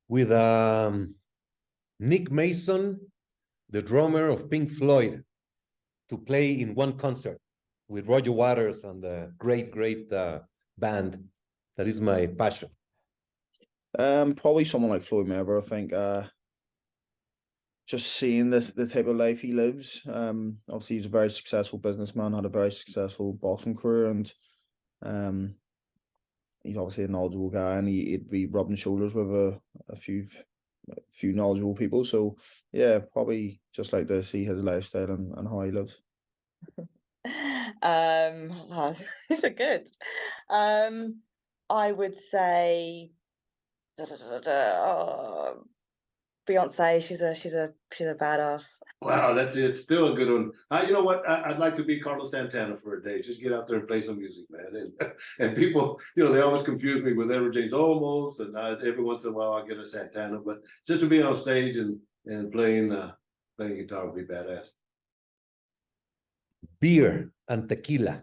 with Nick Mason, the drummer of Pink Floyd, to play in one concert with Roger Waters and the great band. That is my passion. Probably someone like Floyd Mayweather. I think just seeing the type of life he lives. Obviously he's a very successful businessman, had a very successful boxing career, and he's obviously a knowledgeable guy, and he'd be rubbing shoulders with a few knowledgeable people. So yeah, probably just like to see his lifestyle and how he lives. These are good. I would say Beyonce. She's a badass. Wow, that's it. Still a good one. You know what? I'd like to be Carlos Santana for a day. Just get out there and play some music, man. And people, they always confuse me with Edward James Olmos, and every once in a while I'll get a Santana. But just to be on stage and playing guitar would be badass. Beer and tequila.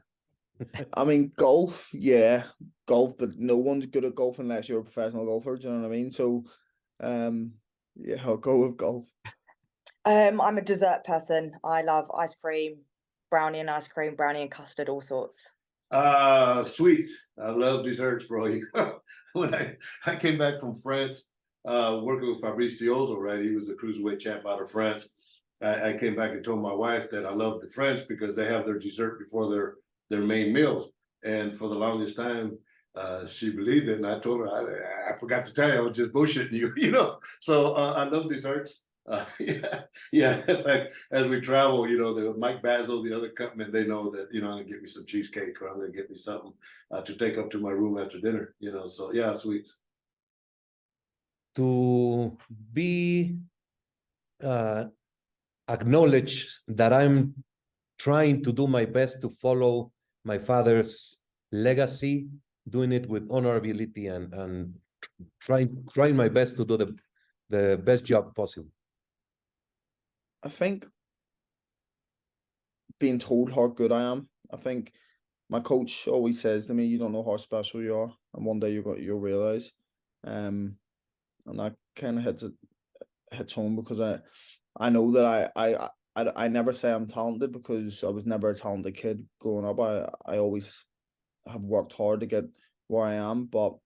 I mean, golf, yeah, golf, but no one's good at golf unless you're a professional golfer. Do you know what I mean? So, yeah, I'll go with golf. I'm a dessert person. I love ice cream, brownie and ice cream, brownie and custard, all sorts. Sweets. I love desserts, bro. When I came back from France, working with Fabrice Diozo, right? He was the cruiserweight champ out of France. I came back and told my wife that I love the French because they have their dessert before their main meals. And for the longest time, she believed it. And I told her, I forgot to tell you, I was just bullshitting you, So I love desserts. Yeah. In fact, as we travel, the Mike Basil, the other company, they know that, I'm going to get me some cheesecake, or I'm going to get me something to take up to my room after dinner, So yeah, sweets. To be acknowledged that I'm trying to do my best to follow my father's legacy, doing it with honorability and trying my best to do the best job possible. I think being told how good I am. I think my coach always says to me, "You don't know how special you are, and one day you'll realize." And that kind of hits home because I know that I never say I'm talented because I was never a talented kid growing up. I always have worked hard to get where I am, but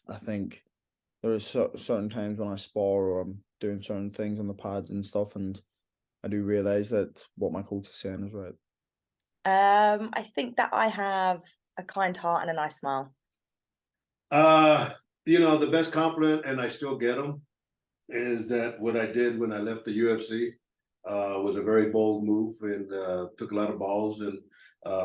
I think there are certain times when I spar or I'm doing certain things on the pads and stuff, and I do realize that what my coach is saying is right. I think that I have a kind heart and a nice smile. The best compliment, and I still get them, is that what I did when I left the UFC was a very bold move and took a lot of balls, and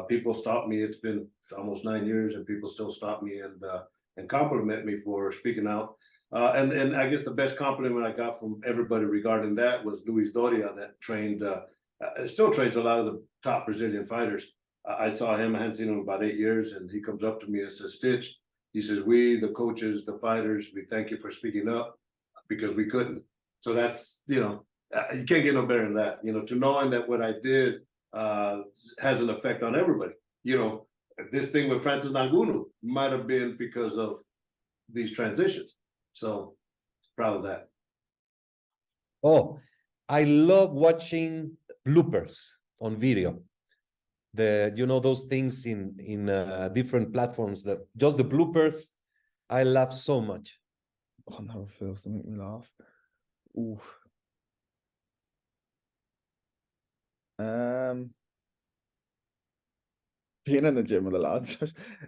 people stopped me. It's been almost 9 years, and people still stop me and compliment me for speaking out. And I guess the best compliment I got from everybody regarding that was Luis Doria, that still trains a lot of the top Brazilian fighters. I saw him, I hadn't seen him in about 8 years, and he comes up to me and says, "Stitch," he says, "we, the coaches, the fighters, we thank you for speaking up because we couldn't." So that's, you can't get no better than that, to knowing that what I did has an effect on everybody. This thing with Francis Ngannou might have been because of these transitions. So proud of that. Oh, I love watching bloopers on video. Those things in different platforms, that just the bloopers, I laugh so much. Oh, never fails to make me laugh. Ooh. Being in the gym with the lads,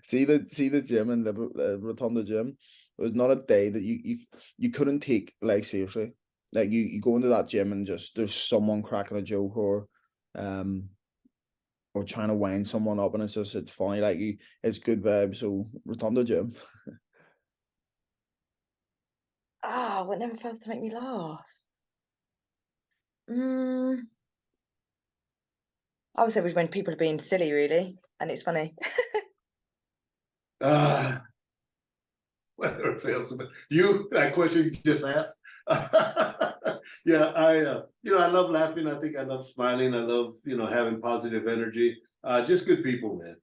see the gym in the Rotunda gym. It was not a day that you couldn't take life seriously. Like you go into that gym and just there's someone cracking a joke or trying to wind someone up, and it's funny. Like it's good vibes. So Rotunda gym. What never fails to make me laugh? I would say it was when people are being silly, really, and it's funny. Whether it fails to that question you just asked. Yeah, I love laughing. I think I love smiling. I love, having positive energy. Just good people, man.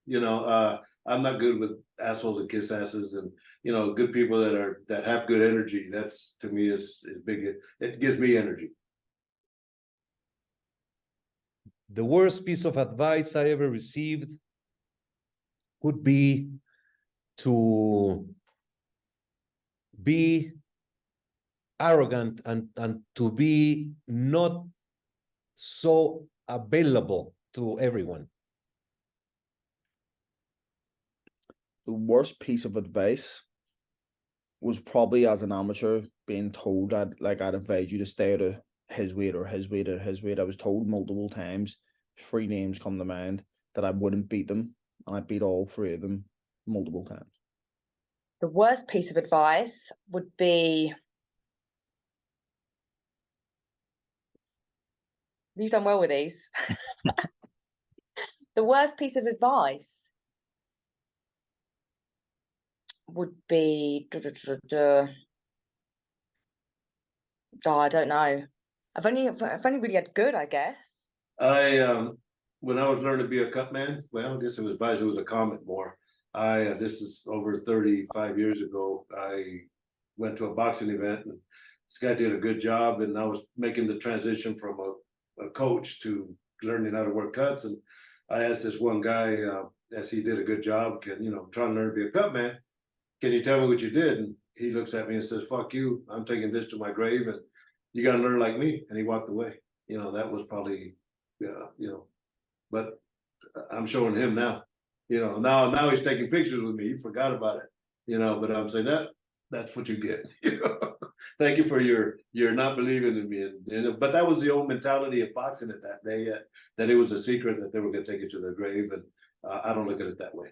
I'm not good with assholes and kiss asses, and you know, good people that have good energy. That's to me is big. It gives me energy. The worst piece of advice I ever received would be to be arrogant and to be not so available to everyone. The worst piece of advice was probably as an amateur being told that I'd advise you to stay out of his weight or his weight or his weight. I was told multiple times, 3 names come to mind, that I wouldn't beat them, and I beat all 3 of them multiple times. The worst piece of advice would be, you've done well with these. The worst piece of advice would be, oh, I don't know. I've only really had good, I guess. When I was learning to be a cut man, well, I guess it was a comment more. This is over 35 years ago. I went to a boxing event, and this guy did a good job, and I was making the transition from a coach to learning how to work cuts. And I asked this one guy, as he did a good job, trying to learn to be a cut man, can you tell me what you did? And he looks at me and says, fuck you, I'm taking this to my grave, and you got to learn like me. And he walked away. That was probably, but I'm showing him now, now he's taking pictures with me. He forgot about it, but I'm saying that's what you get. Thank you for your not believing in me. But that was the old mentality of boxing at that day, that it was a secret that they were going to take it to their grave. And I don't look at it that way.